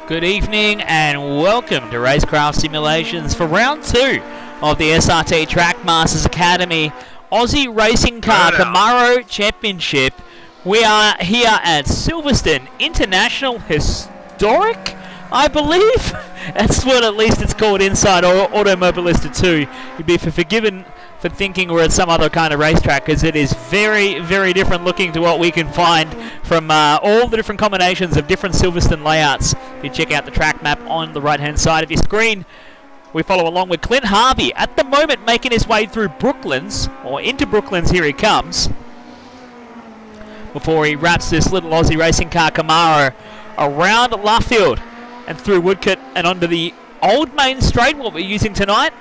Good evening and welcome to Racekraft Simulations for round 2 of the SRT Trackmasters Academy Aussie Racing Car Camaro Championship. We are here at Silverstone International Historic, I believe. That's what at least it's called inside Automobilista 2. You'd be forgiven for thinking we're at some other kind of racetrack, because it is very, very different looking to what we can find from all the different combinations of different Silverstone layouts. If you check out the track map on the right hand side of your screen, we follow along with Clint Harvey at the moment making his way through Brooklands, or into Brooklands. Here he comes, before he wraps this little Aussie Racing Car Camaro around Luffield and through Woodcote and onto the old main straight, what we're using tonight,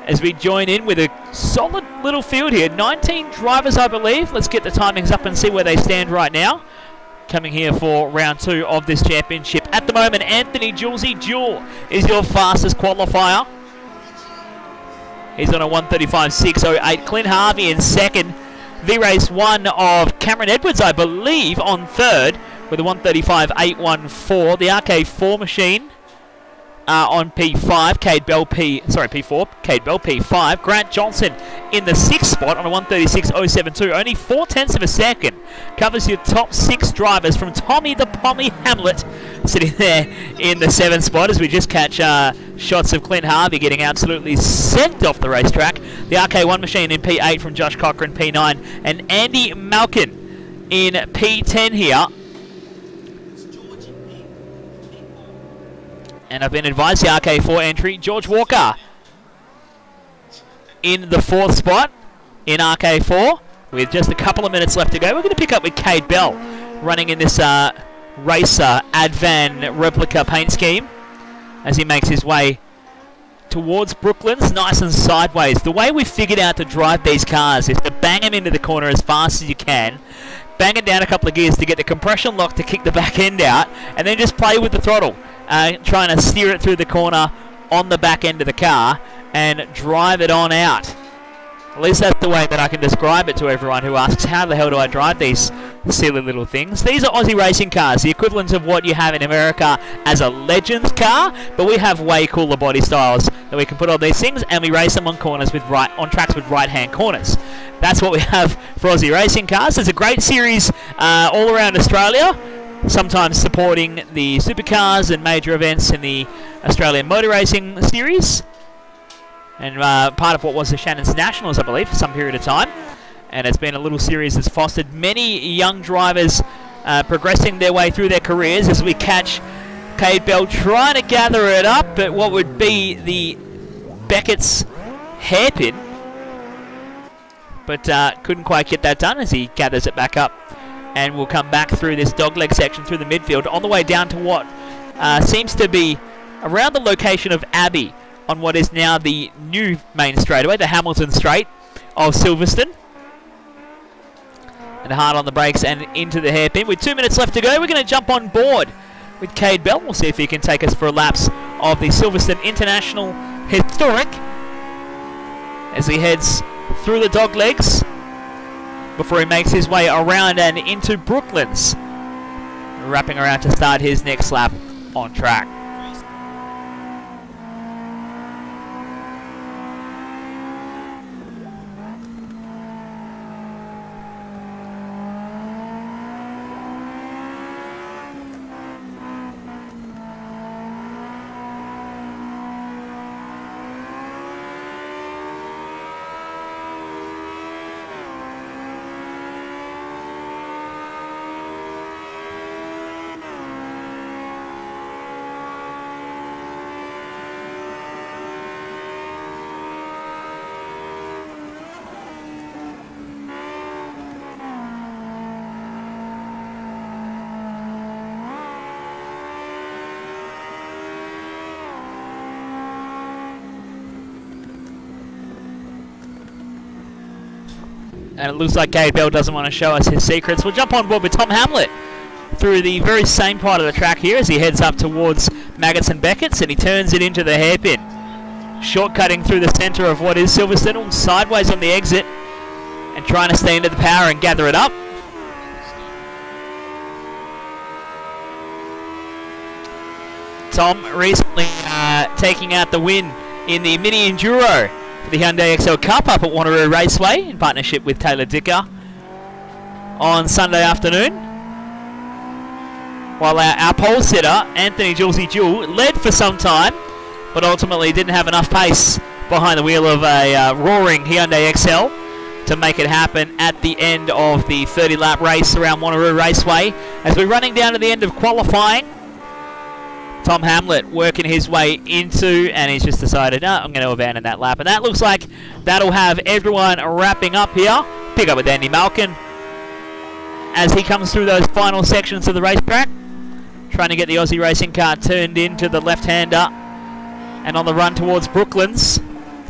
as we join in with a solid little field here. 19 drivers, I believe. Let's get the timings up and see where they stand right now. Coming here for round 2 of this championship. At the moment, Anthony Julesy Jewel is your fastest qualifier. He's on a 1:35.608. Clint Harvey in second. V-Race 1 of Cameron Edwards, I believe, on third with a 1:35.814. The RK4 machine on P5, P4, Cade Bell P5. Grant Johnson in the 6th spot on a 1:36.072. Only 0.4 of a second covers your top 6 drivers, from Tommy the Pommy Hamlet sitting there in the 7th spot, as we just catch shots of Clint Harvey getting absolutely sent off the racetrack. The RK1 machine in P8 from Josh Cochran, P9, and Andy Malkin in P10 here. And I've been advised the RK4 entry, George Walker in the 4th spot in RK4 with just a couple of minutes left to go. We're going to pick up with Cade Bell running in this Racer Advan replica paint scheme as he makes his way towards Brooklands, nice and sideways. The way we've figured out to drive these cars is to bang them into the corner as fast as you can, bang it down a couple of gears to get the compression lock to kick the back end out, and then just play with the throttle. Trying to steer it through the corner on the back end of the car and drive it on out. At least that's the way that I can describe it to everyone who asks, how the hell do I drive these silly little things? These are Aussie racing cars, the equivalent of what you have in America as a Legends car, but we have way cooler body styles that we can put on these things, and we race them on corners with on tracks with right-hand corners. That's what we have for Aussie racing cars. There's a great series all around Australia, sometimes supporting the supercars and major events in the Australian Motor Racing Series, and part of what was the Shannon's Nationals, I believe, for some period of time. And it's been a little series that's fostered many young drivers progressing their way through their careers, as we catch Cade Bell trying to gather it up at what would be the Beckett's hairpin, but couldn't quite get that done as he gathers it back up. And we'll come back through this dogleg section through the midfield on the way down to what seems to be around the location of Abbey on what is now the new main straightaway, the Hamilton Straight of Silverstone. And hard on the brakes and into the hairpin. With 2 minutes left to go, we're going to jump on board with Cade Bell. We'll see if he can take us for a laps of the Silverstone International Historic as he heads through the doglegs before he makes his way around and into Brooklands, wrapping around to start his next lap on track. And it looks like Cade Bell doesn't want to show us his secrets. We'll jump on board with Tom Hamlet through the very same part of the track here as he heads up towards Maggots and Beckett's, and he turns it into the hairpin. Shortcutting through the centre of what is Silverstone, all sideways on the exit, and trying to stay into the power and gather it up. Tom recently taking out the win in the Mini Enduro for the Hyundai XL Cup up at Wanneroo Raceway in partnership with Taylor Dicker on Sunday afternoon. While our pole sitter, Anthony Julesy Jewell, led for some time, but ultimately didn't have enough pace behind the wheel of a roaring Hyundai XL to make it happen at the end of the 30-lap race around Wanneroo Raceway. As we're running down to the end of qualifying, Tom Hamlet working his way into, and he's just decided, no, I'm going to abandon that lap. And that looks like that'll have everyone wrapping up here. Pick up with Andy Malkin as he comes through those final sections of the racetrack, trying to get the Aussie Racing Car turned into the left-hander and on the run towards Brooklands,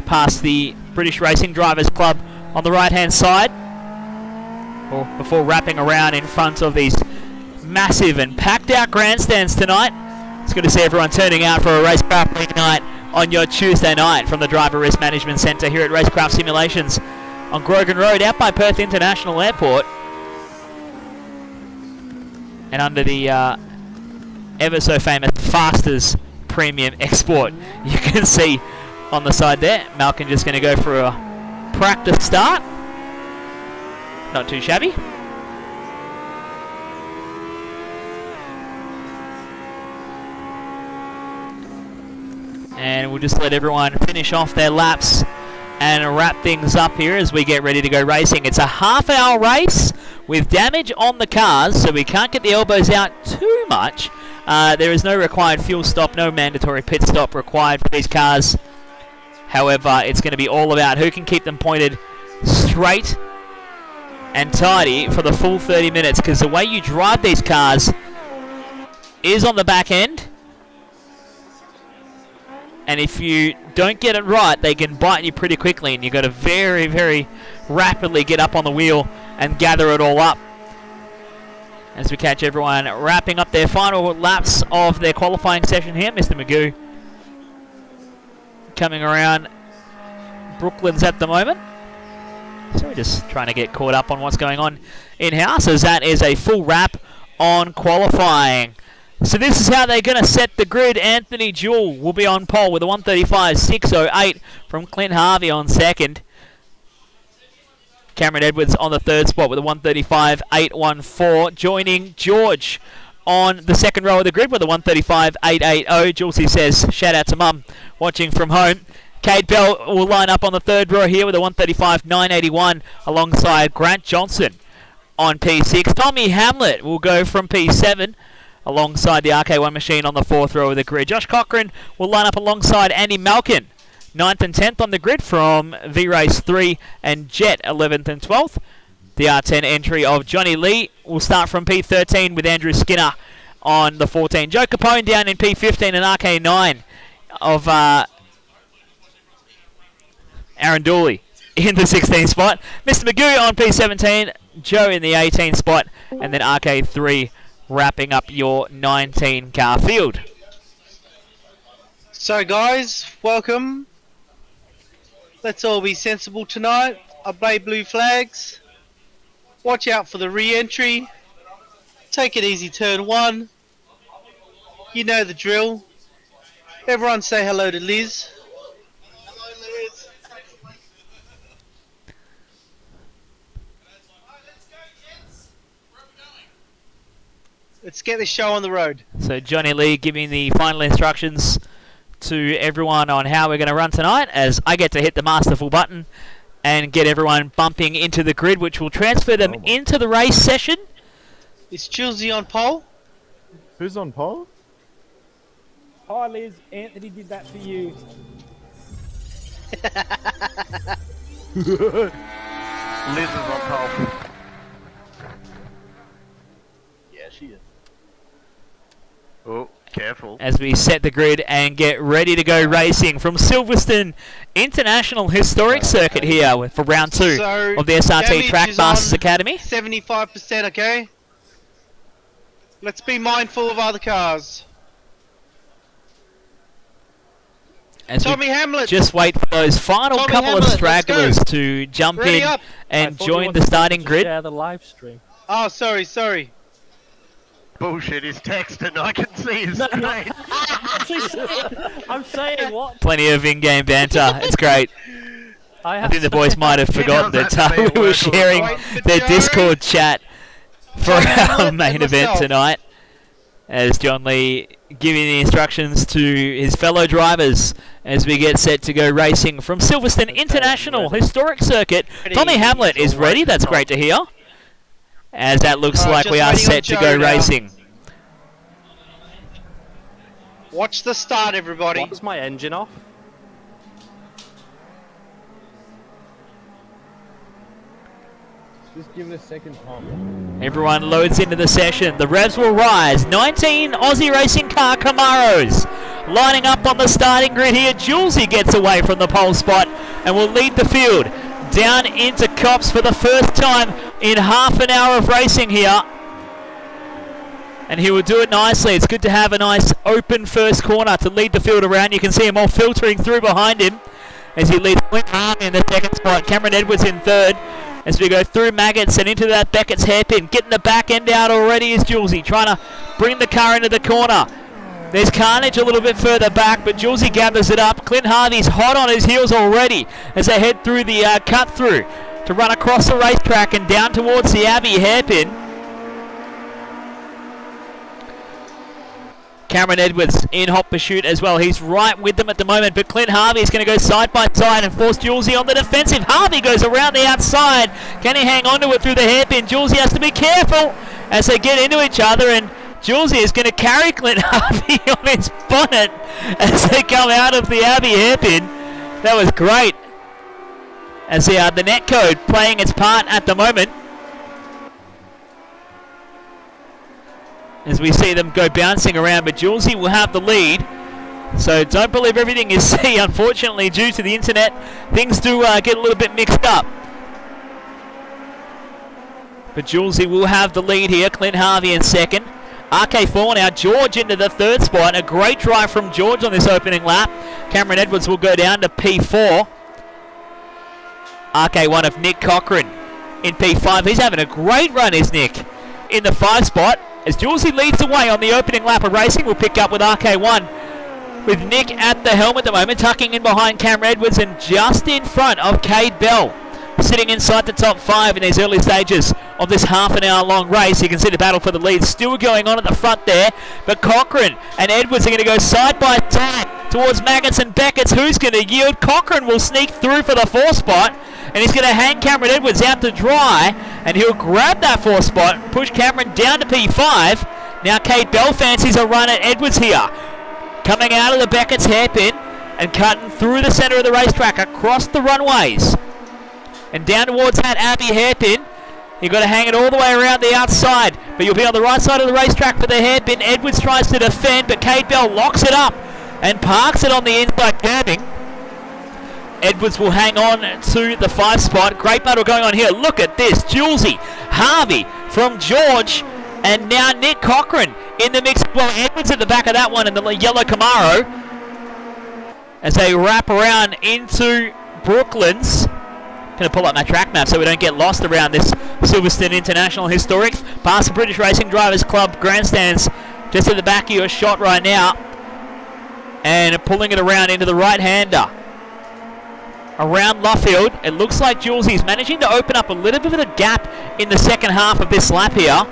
past the British Racing Drivers Club on the right-hand side, before wrapping around in front of these massive and packed-out grandstands tonight. It's good to see everyone turning out for a Racecraft League night on your Tuesday night from the Driver Risk Management Centre here at Racecraft Simulations on Grogan Road out by Perth International Airport. And under the ever so famous Fasters Premium Export, you can see on the side there, Malkin just going to go for a practice start. Not too shabby. And we'll just let everyone finish off their laps and wrap things up here as we get ready to go racing. It's a half-hour race with damage on the cars, so we can't get the elbows out too much. There is no required fuel stop, no mandatory pit stop required for these cars. However, it's going to be all about who can keep them pointed straight and tidy for the full 30 minutes, because the way you drive these cars is on the back end. And if you don't get it right, they can bite you pretty quickly, and you've got to very, very rapidly get up on the wheel and gather it all up. As we catch everyone wrapping up their final laps of their qualifying session here, Mr. Magoo coming around Brooklands at the moment. So we're just trying to get caught up on what's going on in-house, as that is a full wrap on qualifying. So this is how they're going to set the grid. Anthony Jewell will be on pole with a 1:35.608 from Clint Harvey on second. Cameron Edwards on the third spot with a 1:35.814. Joining George on the second row of the grid with a 1:35.880. Julesy says, shout out to Mum watching from home. Cade Bell will line up on the third row here with a 1:35.981 alongside Grant Johnson on P6. Tommy Hamlet will go from P7 alongside the RK1 machine on the fourth row of the grid. Josh Cochran will line up alongside Andy Malkin, 9th and 10th on the grid from V-Race 3 and Jet 11th and 12th. The R10 entry of Johnny Lee will start from P13 with Andrew Skinner on the 14. Joe Capone down in P15 and RK9 of Aaron Dooley in the 16th spot. Mr. Magoo on P17, Joe in the 18th spot, and then RK3 wrapping up your 19 car field. So guys, welcome. Let's all be sensible tonight. Obey blue flags. Watch out for the re-entry. Take it easy, turn 1. You know the drill. Everyone say hello to Liz. Hello, Liz. Let's get this show on the road. So Johnny Lee giving the final instructions to everyone on how we're going to run tonight, as I get to hit the masterful button and get everyone bumping into the grid, which will transfer them into the race session. Is Julesy on pole? Who's on pole? Hi Liz, Anthony did that for you. Liz is on pole. Yeah, she is. Oh, careful. As we set the grid and get ready to go racing from Silverstone International Historic Circuit here for round 2 So, of the SRT damage is Trackmasters on Academy. 75%, okay? Let's be mindful of other cars. As we Tommy Hamlet. just wait for those final Tommy couple Hamlet, of let's stragglers go. to jump Ready in up. and I thought you join wanted the starting to grid. Share the live stream. Oh, sorry. Bullshit, he's texting. I can see his face. I'm saying what? Plenty of in-game banter. It's great. I think the boys might have forgotten that we were sharing their Discord chat for our main event tonight, as John Lee giving the instructions to his fellow drivers as we get set to go racing from Silverstone International Historic Circuit. Tommy Hamlet is ready. That's great to hear, as that looks like we are set to go racing. Watch the start, everybody. Why is my engine off? Just give it a second, Tom. Everyone loads into the session. The revs will rise. 19 Aussie Racing Car Camaros lining up on the starting grid here. Julesy gets away from the pole spot and will lead the field down into Cops for the first time in half an hour of racing here. And he will do it nicely. It's good to have a nice open first corner to lead the field around. You can see him all filtering through behind him as he leads in the second spot. Cameron Edwards in third. As we go through Maggots and into that Beckett's hairpin. Getting the back end out already is Julesy, trying to bring the car into the corner. There's Carnage a little bit further back, but Julesy gathers it up. Clint Harvey's hot on his heels already as they head through the cut through to run across the racetrack and down towards the Abbey hairpin. Cameron Edwards in hot pursuit as well. He's right with them at the moment, but Clint Harvey is going to go side by side and force Julesy on the defensive. Harvey goes around the outside. Can he hang on to it through the hairpin? Julesy has to be careful as they get into each other, and Julesy is going to carry Clint Harvey on his bonnet as they come out of the Abbey hairpin. That was great. As the netcode playing its part at the moment, as we see them go bouncing around, but Julesy will have the lead. So don't believe everything you see. Unfortunately, due to the internet, things do get a little bit mixed up. But Julesy will have the lead here. Clint Harvey in second. RK4 now, George into the third spot. A great drive from George on this opening lap. Cameron Edwards will go down to P4. RK1 of Nick Cochran in P5. He's having a great run, is Nick, in the 5 spot. As Julesy leads the way on the opening lap of racing, we'll pick up with RK1 with Nick at the helm at the moment, tucking in behind Cameron Edwards and just in front of Cade Bell, sitting inside the top 5 in these early stages of this half an hour long race. You can see the battle for the lead still going on at the front there, but Cochran and Edwards are going to go side by side towards Maggots and Beckett's. Who's going to yield? Cochran will sneak through for the 4 spot, and he's going to hang Cameron Edwards out to dry, and he'll grab that 4 spot and push Cameron down to P5. Now Cade Bell fancies a run at Edwards here, coming out of the Beckett's hairpin and cutting through the centre of the racetrack across the runways and down towards that Abbey hairpin. You've got to hang it all the way around the outside, but you'll be on the right side of the racetrack for the hairpin. Edwards tries to defend, but Cade Bell locks it up and parks it on the inside curbing. Edwards will hang on to the 5 spot. Great battle going on here. Look at this. Julesy, Harvey from George, and now Nick Cochran in the mix. Well, Edwards at the back of that one in the yellow Camaro. as they wrap around into Brooklands. Going to pull up my track map so we don't get lost around this Silverstone International Historic. Past the British Racing Drivers Club grandstands just at the back of your shot right now. And pulling it around into the right-hander. Around Luffield, it looks like Julesie's managing to open up a little bit of a gap in the second half of this lap here.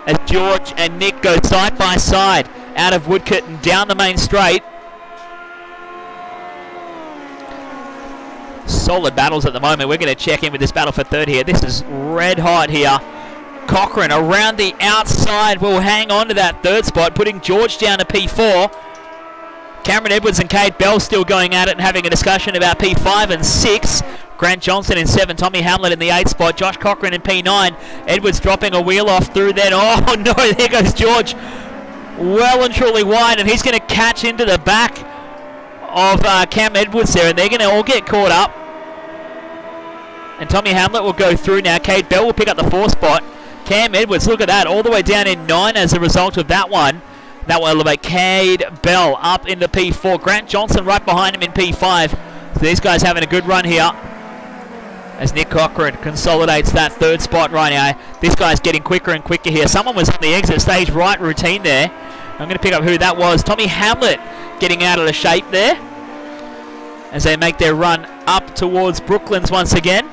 As George and Nick go side by side out of Woodcote and down the main straight. Solid battles at the moment. We're going to check in with this battle for third here. This is red hot here. Cochrane around the outside will hang on to that third spot, putting George down to P4. Cameron Edwards and Cade Bell still going at it and having a discussion about P5 and 6. Grant Johnson in 7, Tommy Hamlin in the 8th spot, Josh Cochrane in P9. Edwards dropping a wheel off through then. Oh no, there goes George. Well and truly wide, and he's going to catch into the back of Cam Edwards there, and they're going to all get caught up. And Tommy Hamlet will go through now. Cade Bell will pick up the 4th spot. Cam Edwards, look at that, all the way down in 9 as a result of that one. That will elevate Cade Bell up into P4. Grant Johnson right behind him in P5. So these guys having a good run here as Nick Cochrane consolidates that 3rd spot right now. This guy's getting quicker and quicker here. Someone was on the exit stage right routine there. I'm going to pick up who that was. Tommy Hamlet getting out of the shape there as they make their run up towards Brooklands once again.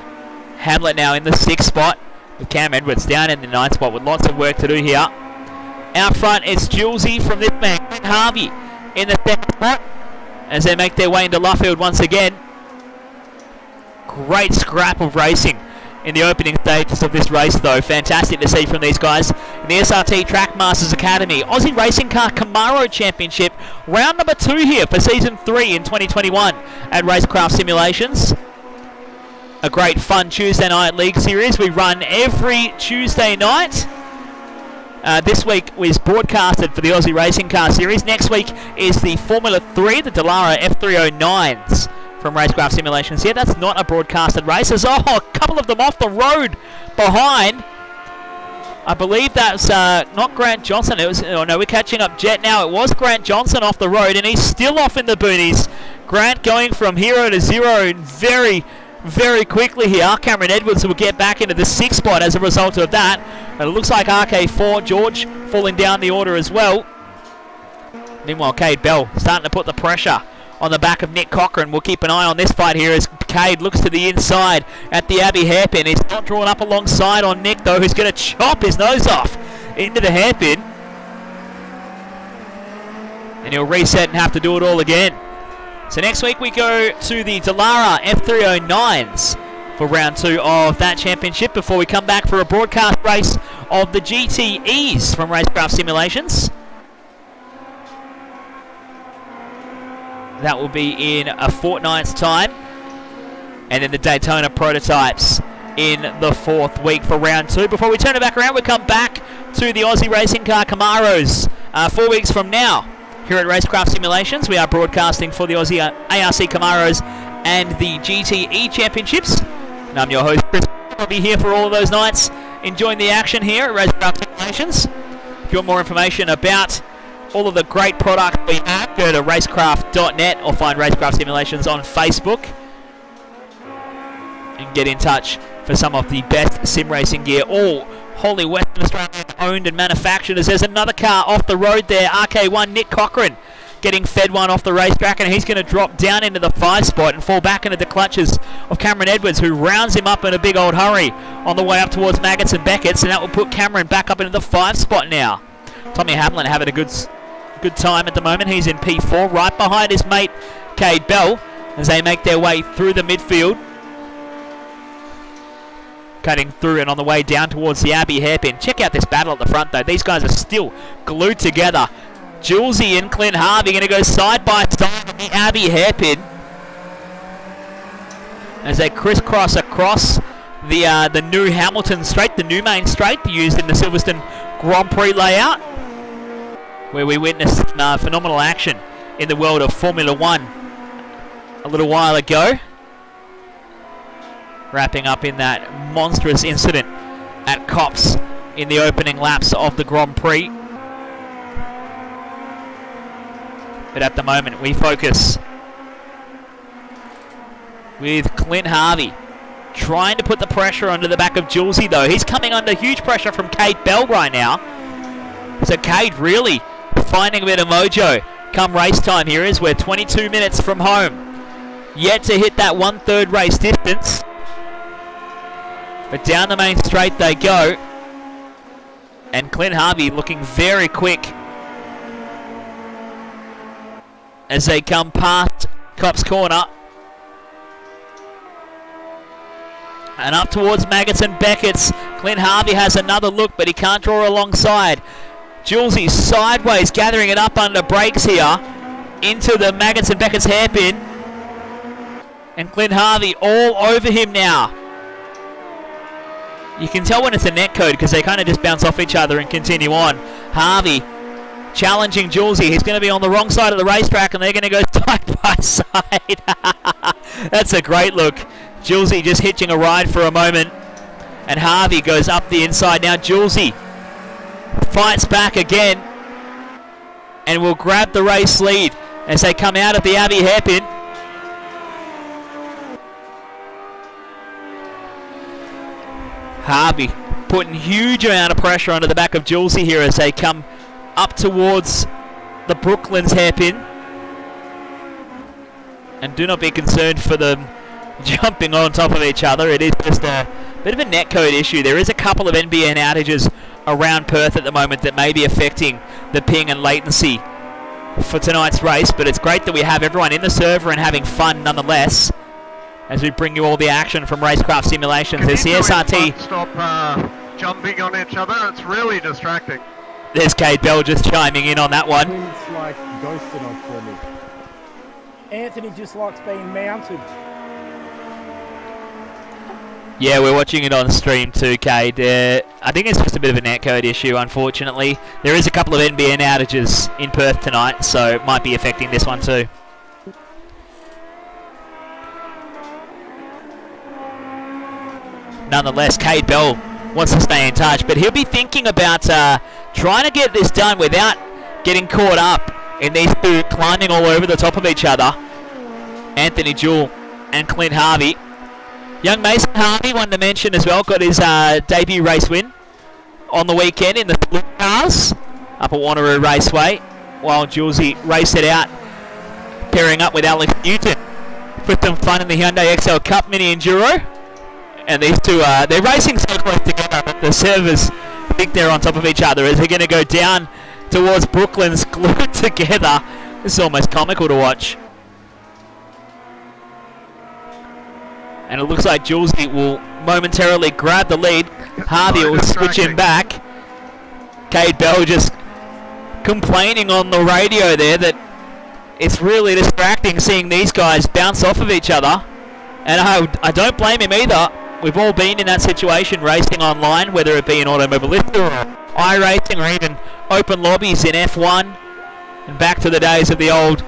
Hamlet now in the 6th spot with Cam Edwards down in the 9th spot with lots of work to do here. Out front, it's Julesie from this man, Harvey, in the 2nd spot as they make their way into Luffield once again. Great scrap of racing in the opening stages of this race, though. Fantastic to see from these guys. In the SRT Trackmasters Academy Aussie Racing Car Camaro Championship, round number 2 here for Season 3 in 2021 at Racekraft Simulations. A great fun Tuesday night league series we run every Tuesday night. This week was broadcasted for the Aussie Racing Car Series. Next week is the Formula 3, the Dallara F309s from Racecraft Simulations. Yeah, that's not a broadcasted race. There's a couple of them off the road behind. I believe that's not Grant Johnson. It was, oh no, we're catching up Jet now. It was Grant Johnson off the road, and he's still off in the boonies. Grant going from hero to zero very, very quickly here. Cameron Edwards will get back into the 6th spot as a result of that. And it looks like RK4, George, falling down the order as well. Meanwhile, Cade Bell starting to put the pressure on the back of Nick Cochrane. We'll keep an eye on this fight here as Cade looks to the inside at the Abbey hairpin. He's not drawn up alongside on Nick, though, who's going to chop his nose off into the hairpin. And he'll reset and have to do it all again. So next week we go to the Dallara F309s for round 2 of that championship before we come back for a broadcast race of the GTEs from Racecraft Simulations. That will be in a fortnight's time. And then the Daytona Prototypes in the 4th week for round 2. Before we turn it back around, we come back to the Aussie Racing Car Camaros 4 weeks from now. Here at Racecraft Simulations, we are broadcasting for the Aussie ARC Camaros and the GTE Championships. And I'm your host, Chris. I'll be here for all of those nights, enjoying the action here at Racecraft Simulations. If you want more information about all of the great products we have, go to racecraft.net or find Racecraft Simulations on Facebook. And get in touch for some of the best sim racing gear, all wholly Western Australian owned and manufactured. As there's another car off the road there, RK1 Nick Cochrane getting fed one off the racetrack, and he's going to drop down into the 5 spot and fall back into the clutches of Cameron Edwards, who rounds him up in a big old hurry on the way up towards Maggots and Beckett's, and that will put Cameron back up into the 5 spot now. Tommy Hamlin having a good time at the moment. He's in P4 right behind his mate Cade Bell as they make their way through the midfield. Cutting through and on the way down towards the Abbey hairpin. Check out this battle at the front, though. These guys are still glued together. Julesy and Clint Harvey going to go side by side on the Abbey hairpin as they crisscross across the new Hamilton straight, the new main straight used in the Silverstone Grand Prix layout, where we witnessed phenomenal action in the world of Formula 1 a little while ago. Wrapping up in that monstrous incident at Copse in the opening laps of the Grand Prix. But at the moment, we focus with Clint Harvey trying to put the pressure under the back of Julesy, though. He's coming under huge pressure from Cade Bell right now. So Cade really finding a bit of mojo come race time here as we're 22 minutes from home. Yet to hit that 1/3 race distance. But down the main straight they go. And Clint Harvey looking very quick as they come past Cops Corner. And up towards Maggots and Beckett's. Clint Harvey has another look, but he can't draw alongside. Julesy sideways, gathering it up under brakes here. Into the Maggots and Beckett's hairpin. And Clint Harvey all over him now. You can tell when it's a net code because they kind of just bounce off each other and continue on. Harvey challenging Julesy. He's going to be on the wrong side of the racetrack and they're going to go side by side. That's a great look. Julesy just hitching a ride for a moment. And Harvey goes up the inside. Now Julesy fights back again and will grab the race lead as they come out of the Abbey hairpin. Harvey putting huge amount of pressure under the back of Julesy here as they come up towards the Brooklands hairpin. And do not be concerned for them jumping on top of each other. It is just a bit of a netcode issue. There is a couple of NBN outages around Perth at the moment that may be affecting the ping and latency for tonight's race, but it's great that we have everyone in the server and having fun nonetheless as we bring you all the action from Racekraft Simulations. There's the SRT. Stop jumping on each other. It's really distracting. There's Cade Bell just chiming in on that one. Clint's like ghosted on for me. Anthony just likes being mounted. Yeah, we're watching it on stream too, Cade. I think it's just a bit of a netcode issue, unfortunately. There is a couple of NBN outages in Perth tonight, so it might be affecting this one too. Nonetheless, Cade Bell wants to stay in touch, but he'll be thinking about trying to get this done without getting caught up in these two climbing all over the top of each other. Anthony Jewell and Clint Harvey. Young Mason Harvey, one to mention as well, got his debut race win on the weekend in the cars up at Wanneroo Raceway, while Julesy raced it out, pairing up with Alex Newton for some fun in the Hyundai XL Cup Mini Enduro. And these two, they're racing so close together that the servers think they're on top of each other as they're going to go down towards Brooklands glued together. This is almost comical to watch. And it looks like Julesy will momentarily grab the lead. Harvey will switch him back. Cade Bell just complaining on the radio there that it's really distracting seeing these guys bounce off of each other. And I don't blame him either. We've all been in that situation racing online, whether it be in Automobilista or iRacing or even open lobbies in F1. And back to the days of the old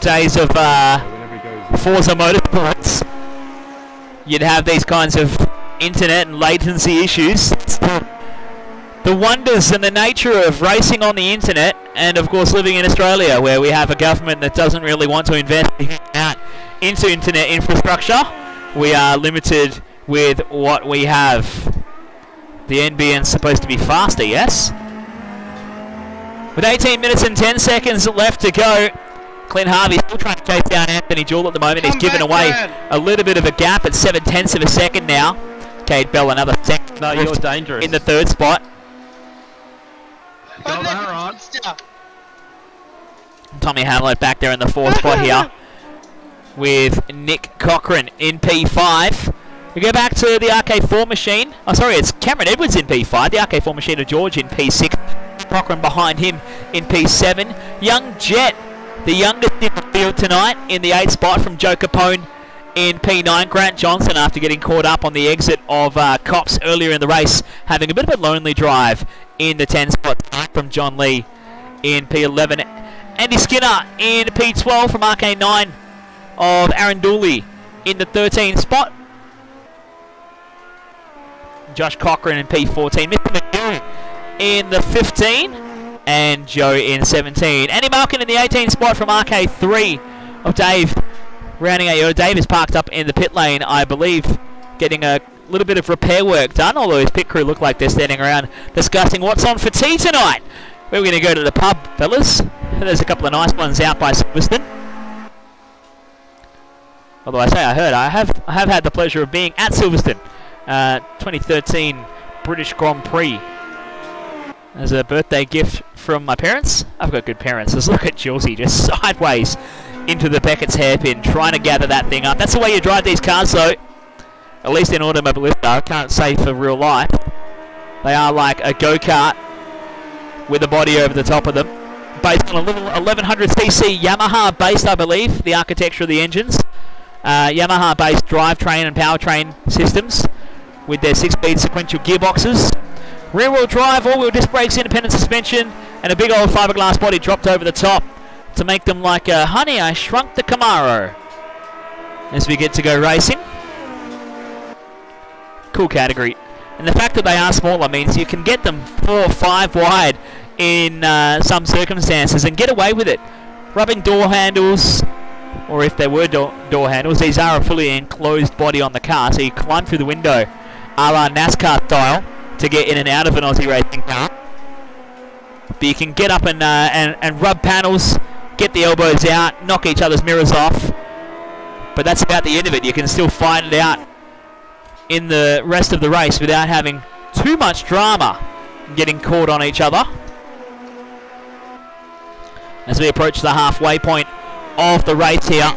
days of Forza Motorsports. You'd have these kinds of internet and latency issues. The wonders and the nature of racing on the internet, and of course living in Australia where we have a government that doesn't really want to invest out into internet infrastructure. We are limited with what we have. The NBN's supposed to be faster, yes? With 18 minutes and 10 seconds left to go, Clint Harvey still trying to chase down Anthony Jewell at the moment. He's given away a little bit of a gap at 7/10 of a second now. Cade Bell another second. No, you're dangerous. In the third spot. Tommy Hamlin back there in the fourth spot here with Nick Cochran in P5. We go back to the RK4 machine. Oh, sorry, it's Cameron Edwards in P5. The RK4 machine of George in P6. Cochran behind him in P7. Young Jet, the youngest in the field tonight, in the 8th spot from Joe Capone in P9. Grant Johnson, after getting caught up on the exit of Cops earlier in the race, having a bit of a lonely drive in the 10 spot from John Lee in P11. Andy Skinner in P12 from RK9 of Aaron Dooley in the 13 spot. Josh Cochran in P14. Mr. McGill in the 15. and Joe in 17. Andy Malkin in the 18 spot from RK3 of Dave. Rounding out, Dave is parked up in the pit lane, I believe, getting a little bit of repair work done, although his pit crew look like they're standing around discussing what's on for tea tonight. We're going to go to the pub, fellas. There's a couple of nice ones out by Silverstone. Although I have had the pleasure of being at Silverstone 2013 British Grand Prix as a birthday gift from my parents. I've got good parents. Let's look at Julesy just sideways into the Beckett's hairpin, trying to gather that thing up. That's the way you drive these cars, though. At least in automobilism, I can't say for real life. They are like a go-kart with a body over the top of them. Based on a little 1100cc Yamaha based, I believe, the architecture of the engines. Yamaha based drivetrain and powertrain systems with their 6-speed sequential gearboxes. Rear wheel drive, all wheel disc brakes, independent suspension, and a big old fiberglass body dropped over the top to make them like Honey, I Shrunk the Camaro. As we get to go racing. Cool category. And the fact that they are smaller means you can get them 4 or 5 wide in some circumstances and get away with it. Rubbing door handles, or if there were door handles, these are a fully enclosed body on the car, so you climb through the window a la NASCAR style to get in and out of an Aussie racing car. But you can get up and rub panels, get the elbows out, knock each other's mirrors off. But that's about the end of it. You can still fight it out in the rest of the race without having too much drama getting caught on each other. As we approach the halfway point of the race here,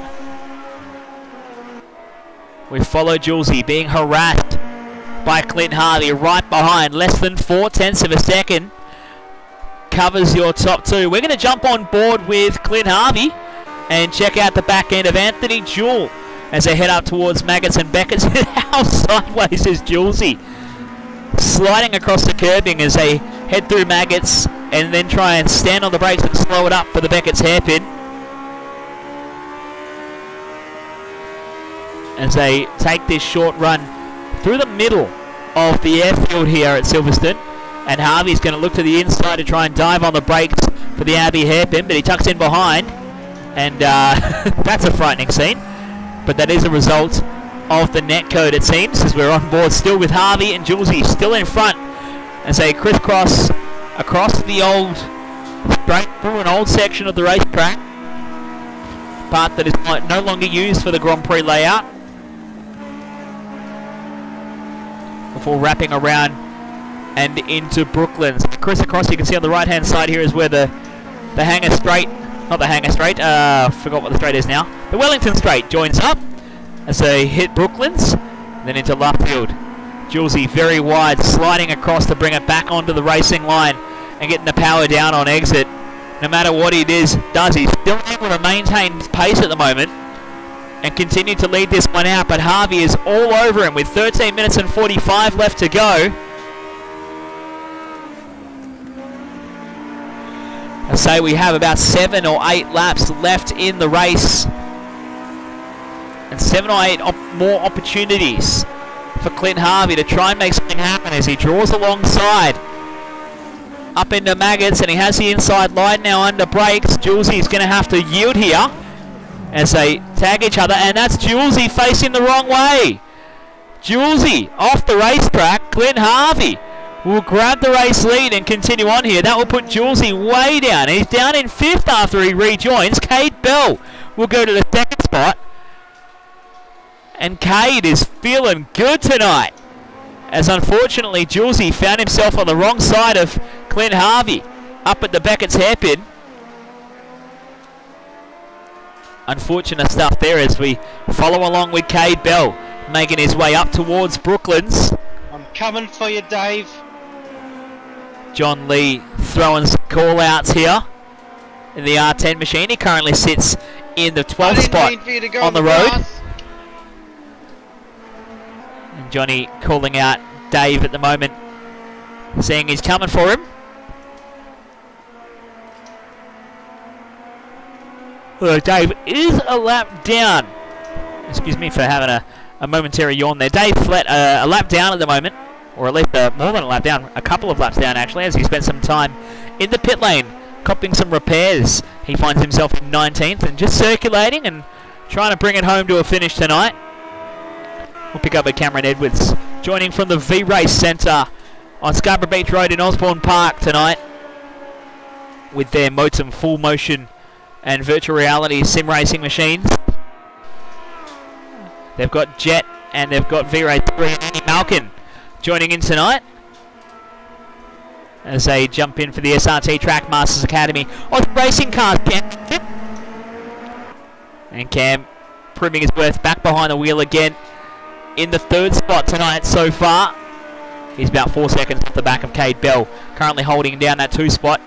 we follow Julesy being harassed by Clint Harvey right behind, less than 0.4 of a second. Covers your top two. We're going to jump on board with Clint Harvey and check out the back end of Anthony Jewell as they head up towards Maggots and Beckett's. How sideways is Julesy? Sliding across the curbing as they head through Maggots and then try and stand on the brakes and slow it up for the Beckett's hairpin. As they take this short run through the middle of the airfield here at Silverstone. And Harvey's going to look to the inside to try and dive on the brakes for the Abbey hairpin, but he tucks in behind. And that's a frightening scene. But that is a result of the net code, it seems, as we're on board still with Harvey and Julesy still in front as they crisscross across the old, straight through an old section of the racetrack, part that is no longer used for the Grand Prix layout, before wrapping around and into Brooklands. Crisscross, you can see on the right hand side here is where the Hangar Straight, not the Hangar Straight, forgot what the straight is now, the Wellington Straight joins up as they hit Brooklands, then into Luffield. Julesy very wide, sliding across to bring it back onto the racing line and getting the power down on exit. No matter what he does, he's still able to maintain pace at the moment and continue to lead this one out, but Harvey is all over him with 13 minutes and 45 left to go. I say we have about 7 or 8 laps left in the race, and 7 or 8 more opportunities for Clint Harvey to try and make something happen as he draws alongside up into Maggots, and he has the inside line now under brakes. Julesy is going to have to yield here as they tag each other, and that's Julesy facing the wrong way. Julesy off the racetrack. Clint Harvey will grab the race lead and continue on here. That will put Julesy way down. He's down in 5th after he rejoins. Cade Bell will go to the 2nd spot. And Cade is feeling good tonight, as unfortunately Julesy found himself on the wrong side of Clint Harvey up at the Beckett's hairpin. Unfortunate stuff there as we follow along with Cade Bell making his way up towards Brooklands. I'm coming for you, Dave. John Lee throwing some call outs here in the R10 machine. He currently sits in the 12th spot on the road. And Johnny calling out Dave at the moment, saying he's coming for him. Dave is a lap down. Excuse me for having a momentary yawn there. Dave Flett a lap down at the moment, or at least more than a lap down, a couple of laps down actually, as he spent some time in the pit lane, copping some repairs. He finds himself in 19th and just circulating and trying to bring it home to a finish tonight. We'll pick up with Cameron Edwards, joining from the V-Race Centre on Scarborough Beach Road in Osborne Park tonight with their Motum full motion and virtual reality sim racing machines. They've got Jet and they've got V-Race 3 and Andy Malkin joining in tonight as they jump in for the SRT Trackmasters Academy. Aussie Racing Cars, Cam. And Cam proving his worth back behind the wheel again in the third spot tonight so far. He's about 4 seconds off the back of Cade Bell, currently holding down that 2 spot.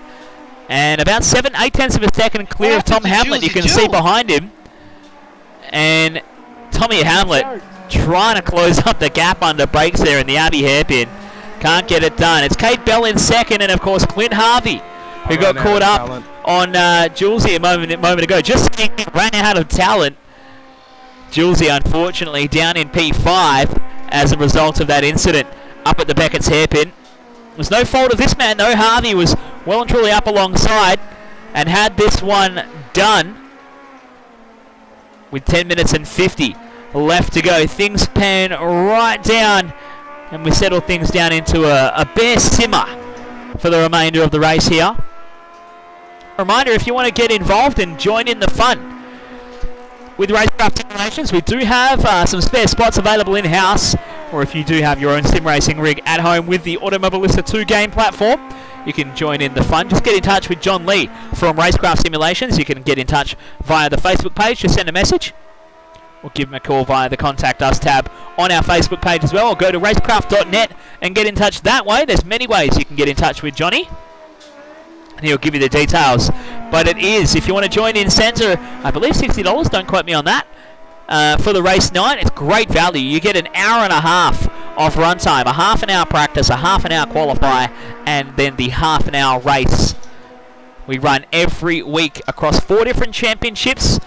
And about 7/8 tenths of a second clear of Tom Hamlin, you can see behind him. And Tommy Hamlet trying to close up the gap under brakes there in the Abbey hairpin. Can't get it done. It's Cade Bell in second, and of course Clint Harvey, who got caught up on Julesy a moment ago. Just ran out of talent. Julesy, unfortunately, down in P5 as a result of that incident up at the Beckett's hairpin. It was no fault of this man, though. Harvey was well and truly up alongside and had this one done with 10 minutes and 50 left to go. Things pan right down, and we settle things down into a bare simmer for the remainder of the race here. Reminder, if you want to get involved and join in the fun with Racecraft Simulations, we do have some spare spots available in-house, or if you do have your own sim racing rig at home with the Automobilista 2 game platform, you can join in the fun. Just get in touch with John Lee from Racecraft Simulations. You can get in touch via the Facebook page. Just send a message or give him a call via the Contact Us tab on our Facebook page as well, or go to racecraft.net and get in touch that way. There's many ways you can get in touch with Johnny, and he'll give you the details. But it is, if you want to join in centre, I believe $60, don't quote me on that, for the race night. It's great value. You get an hour and a half of runtime, a half an hour practice, a half an hour qualifier, and then the half an hour race. We run every week across 4 different championships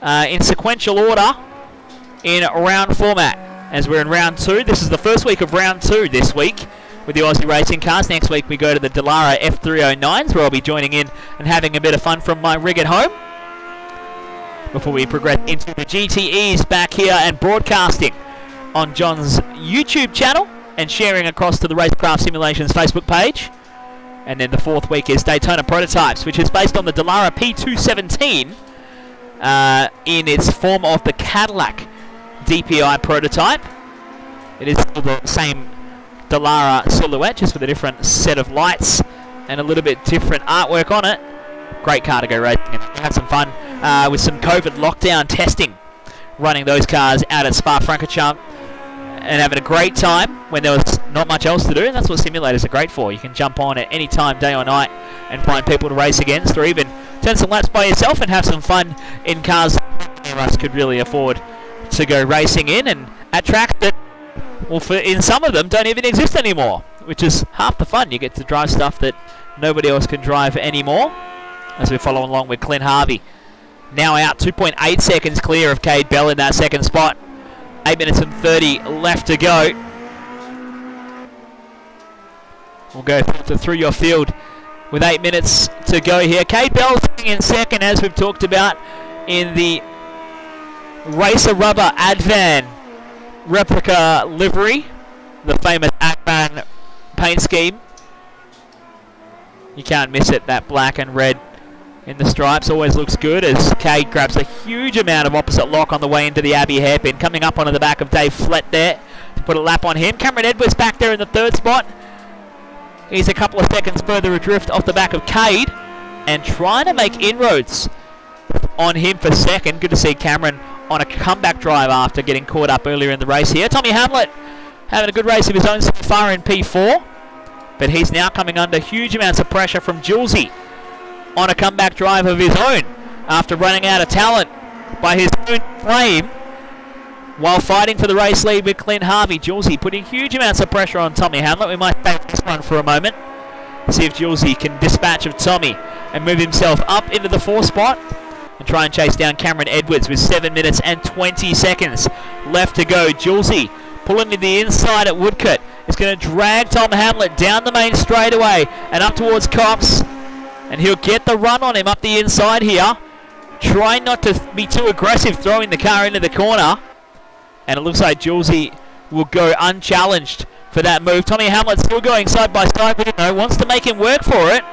in sequential order in round format. As we're in round 2, this is the first week of round 2 this week with the Aussie Racing Cars. Next week we go to the Dallara F309s, where I'll be joining in and having a bit of fun from my rig at home before we progress into the GTEs back here and broadcasting on John's YouTube channel and sharing across to the Racecraft Simulations Facebook page. And then the 4th week is Daytona Prototypes, which is based on the Dallara P217 in its form of the Cadillac DPI prototype. It is still the same Dallara silhouette, just with a different set of lights and a little bit different artwork on it. Great car to go racing, and had some fun with some COVID lockdown testing, running those cars out at Spa-Francorchamps and having a great time when there was not much else to do. And that's what simulators are great for. You can jump on at any time, day or night, and find people to race against, or even turn some laps by yourself and have some fun in cars that any of us could really afford to go racing in, and at tracks that, well, in some of them, don't even exist anymore, which is half the fun. You get to drive stuff that nobody else can drive anymore, as we follow along with Clint Harvey. Now out 2.8 seconds clear of Cade Bell in that second spot. 8 minutes and 30 left to go. We'll go through your field with 8 minutes to go here. Cade Bell sitting in second, as we've talked about, in the Racer Rubber Advan replica livery, the famous Advan paint scheme. You can't miss it, that black and red in the stripes always looks good, as Cade grabs a huge amount of opposite lock on the way into the Abbey hairpin, coming up onto the back of Dave Flett there to put a lap on him. Cameron Edwards back there in the 3rd spot. He's a couple of seconds further adrift off the back of Cade and trying to make inroads on him for 2nd. Good to see Cameron on a comeback drive after getting caught up earlier in the race here. Tommy Hamlet having a good race of his own so far in P4, but he's now coming under huge amounts of pressure from Julesy on a comeback drive of his own after running out of talent by his own frame while fighting for the race lead with Clint Harvey. Julesy putting huge amounts of pressure on Tommy Hamlet. We might take this one for a moment, see if Julesy can dispatch of Tommy and move himself up into the 4th spot and try and chase down Cameron Edwards with 7 minutes and 20 seconds left to go. Julesy pulling to the inside at Woodcote. It's going to drag Tom Hamlet down the main straightaway and up towards Cops. And he'll get the run on him up the inside here. Trying not to be too aggressive, throwing the car into the corner. And it looks like Julesy will go unchallenged for that move. Tommy Hamlet still going side by side with him, wants to make him work for it.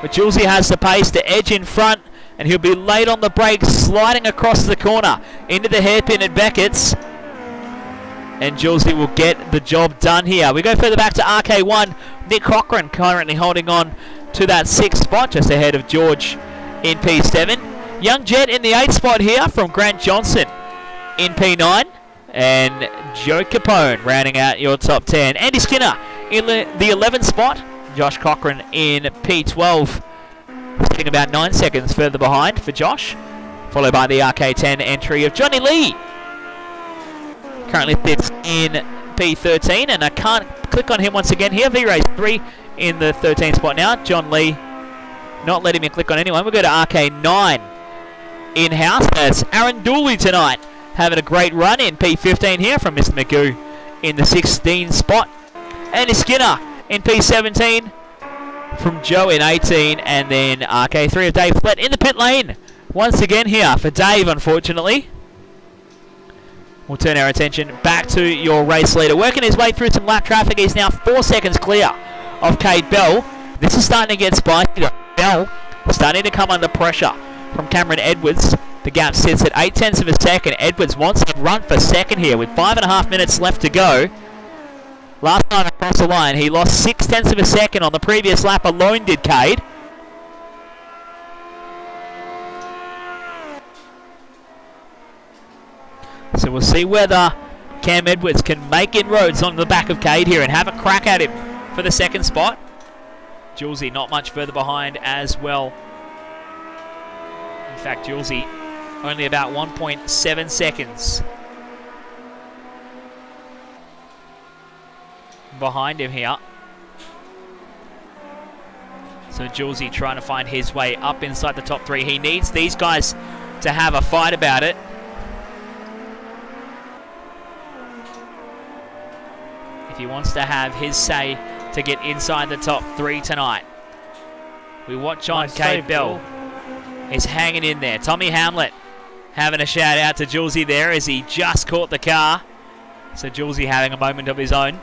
But Julesy has the pace to edge in front, and he'll be late on the brakes, sliding across the corner into the hairpin at Beckett's. And Julesy will get the job done here. We go further back to RK1. Nick Cochran currently holding on to that 6th spot, just ahead of George in P7. Young Jet in the 8th spot here from Grant Johnson in P9. And Joe Capone rounding out your top 10. Andy Skinner in the 11th spot. Josh Cochran in P12. Sitting about 9 seconds further behind for Josh. Followed by the RK10 entry of Johnny Lee. Currently sits in P13, and I can't click on him once again here. V-Race 3 in the 13th spot now. John Lee not letting me click on anyone. We'll go to RK9 in-house. That's Aaron Dooley tonight, having a great run in P15 here from Mr. Magoo in the 16th spot. Andy Skinner in P17 from Joe in 18, and then RK3 of Dave Flett in the pit lane once again here for Dave, unfortunately. We'll turn our attention back to your race leader. Working his way through some lap traffic. He's now 4 seconds clear of Cade Bell. This is starting to get spicy. Bell starting to come under pressure from Cameron Edwards. The gap sits at 0.8 of a second. Edwards wants to run for second here with 5.5 minutes left to go. Last time across the line, he lost 0.6 of a second on the previous lap alone, did Cade. So we'll see whether Cam Edwards can make inroads on the back of Cade here and have a crack at him for the second spot. Julesy not much further behind as well. In fact, Julesy only about 1.7 seconds behind him here. So Julesy trying to find his way up inside the top 3. He needs these guys to have a fight about it. If he wants to have his say to get inside the top 3 tonight. We watch on Cade Bell. He's hanging in there. Tommy Hamlet having a shout out to Julesy there as he just caught the car. So Julesy having a moment of his own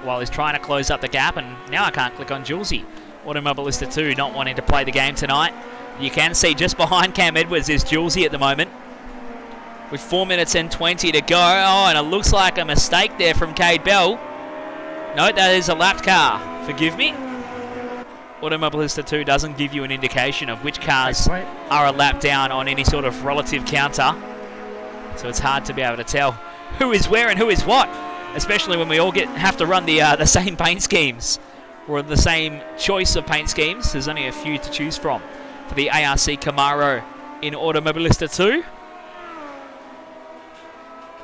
while he's trying to close up the gap. And now I can't click on Julesy. Automobilista 2 not wanting to play the game tonight. You can see just behind Cam Edwards is Julesy at the moment, with 4 minutes and 20 to go. Oh, and it looks like a mistake there from Cade Bell. No, that is a lapped car. Forgive me. Automobilista 2 doesn't give you an indication of which cars are a lap down on any sort of relative counter. So it's hard to be able to tell who is where and who is what, especially when we all have to run the same paint schemes, or the same choice of paint schemes. There's only a few to choose from for the ARC Camaro in Automobilista 2.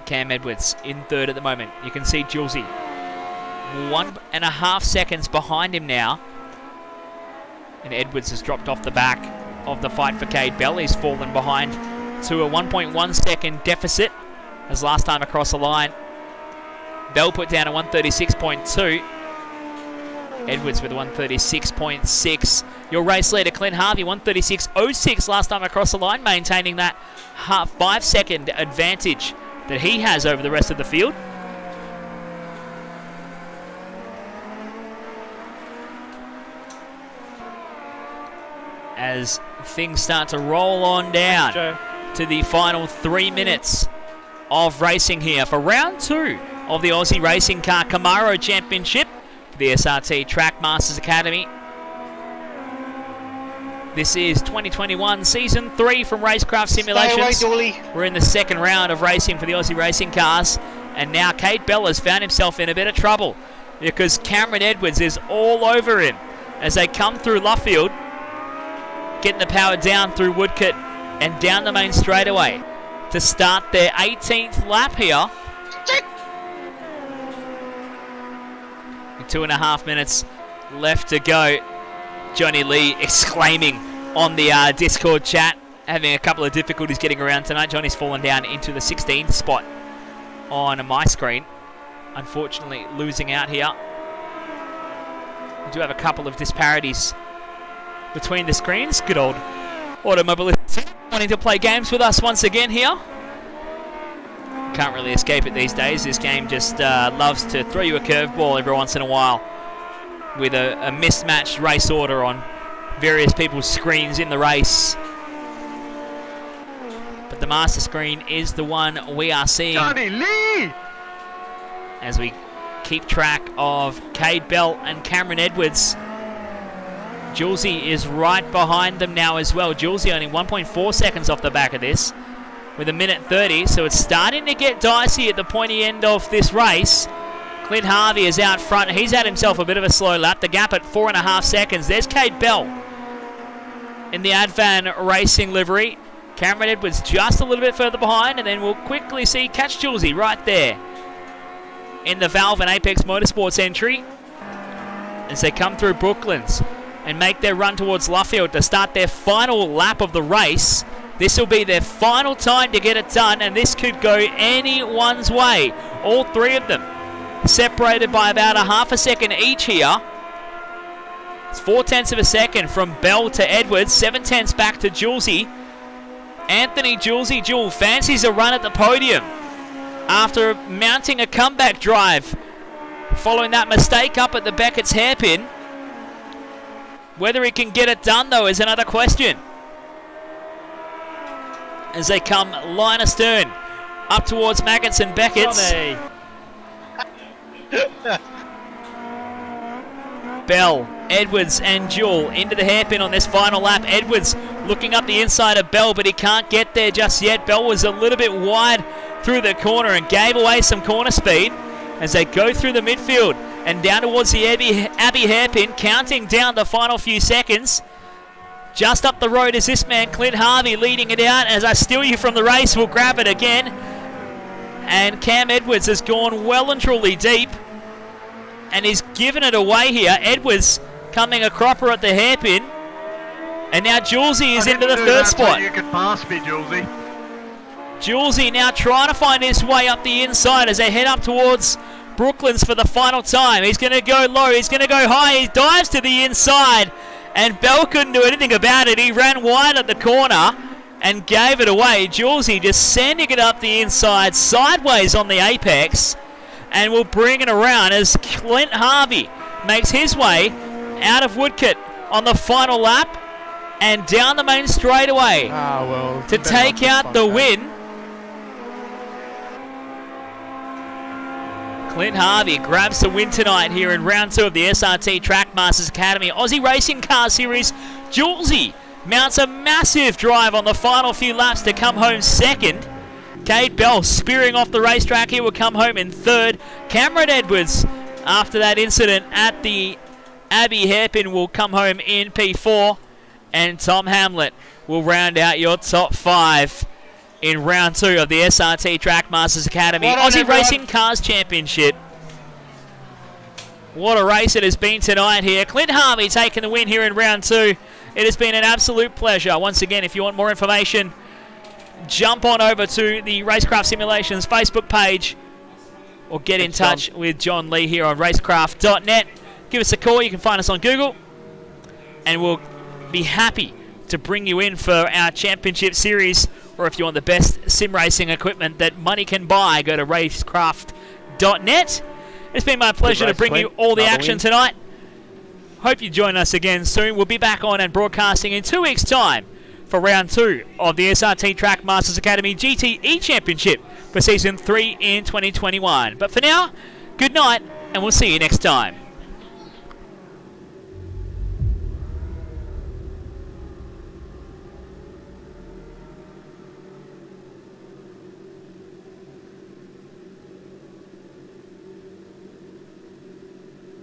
Cam Edwards in third at the moment. You can see Julesy 1.5 seconds behind him now. And Edwards has dropped off the back of the fight for Cade Bell. He's fallen behind to a 1.1 second deficit as last time across the line. Bell put down a 136.2. Edwards with a 136.6. Your race leader, Clint Harvey, 136.06 last time across the line, maintaining that 5 second advantage that he has over the rest of the field. As things start to roll on down to the final 3 minutes of racing here for round 2 of the Aussie Racing Car Camaro Championship, the SRT Trackmasters Academy. This is 2021 Season 3 from Racecraft Simulations. Stay away, Dooley. We're in the second round of racing for the Aussie Racing Cars, and now Cade Bell has found himself in a bit of trouble because Cameron Edwards is all over him as they come through Luffield, getting the power down through Woodcote and down the main straightaway to start their 18th lap here. 2.5 minutes left to go. Johnny Lee exclaiming on the Discord chat, having a couple of difficulties getting around tonight. Johnny's fallen down into the 16th spot on my screen. Unfortunately, losing out here. We do have a couple of disparities between the screens. Good old Automobility wanting to play games with us once again here. Can't really escape it these days. This game just loves to throw you a curveball every once in a while with a mismatched race order on various people's screens in the race. But the master screen is the one we are seeing. Johnny Lee! As we keep track of Cade Bell and Cameron Edwards. Julesy is right behind them now as well. Julesy only 1.4 seconds off the back of this with 1:30, so it's starting to get dicey at the pointy end of this race. Clint Harvey is out front. He's had himself a bit of a slow lap. The gap at 4.5 seconds. There's Cade Bell in the Advan Racing livery. Cameron Edwards just a little bit further behind, and then we'll quickly see catch Julesy right there in the Valve and Apex Motorsports entry as they come through Brooklands and make their run towards Luffield to start their final lap of the race. This will be their final time to get it done, and this could go anyone's way. All three of them separated by about a half a second each here. It's 0.4 of a second from Bell to Edwards, 0.7 back to Julesy. Anthony Julesy Jewel fancies a run at the podium after mounting a comeback drive following that mistake up at the Beckett's hairpin. Whether he can get it done, though, is another question. As they come line astern up towards Maggots and Beckett's. Bell, Edwards and Jewel into the hairpin on this final lap. Edwards looking up the inside of Bell, but he can't get there just yet. Bell was a little bit wide through the corner and gave away some corner speed as they go through the midfield and down towards the Abbey hairpin, counting down the final few seconds. Just up the road is this man, Clint Harvey, leading it out. As I steal you from the race, we'll grab it again. And Cam Edwards has gone well and truly deep, and he's given it away here. Edwards coming a cropper at the hairpin, and now Julesy is into the third spot. So you could pass me, Julesy. Julesy now trying to find his way up the inside as they head up towards Brooklands for the final time. He's going to go low, he's going to go high, he dives to the inside, and Bell couldn't do anything about it. He ran wide at the corner and gave it away. Julesy just sending it up the inside, sideways on the apex, and will bring it around as Clint Harvey makes his way out of Woodcote on the final lap and down the main straightaway to take out the win. Clint Harvey grabs the win tonight here in round 2 of the SRT Trackmasters Academy Aussie Racing Cars Series. Julesy mounts a massive drive on the final few laps to come home second. Cade Bell spearing off the racetrack, he will come home in third. Cameron Edwards, after that incident at the Abbey hairpin, will come home in P4. And Tom Hamlin will round out your top 5 in round 2 of the SRT Trackmasters Academy Aussie Racing Cars Championship. What a race it has been tonight here. Clint Harvey taking the win here in round 2. It has been an absolute pleasure. Once again, if you want more information, jump on over to the Racecraft Simulations Facebook page or get in touch with John Lee here on racecraft.net. Give us a call. You can find us on Google, and we'll be happy to bring you in for our championship series. Or if you want the best sim racing equipment that money can buy, go to racecraft.net. It's been my pleasure to bring you all the action tonight. Hope you join us again soon. We'll be back on and broadcasting in 2 weeks' time for round 2 of the SRT Trackmasters Academy GTE Championship for Season 3 in 2021. But for now, good night, and we'll see you next time.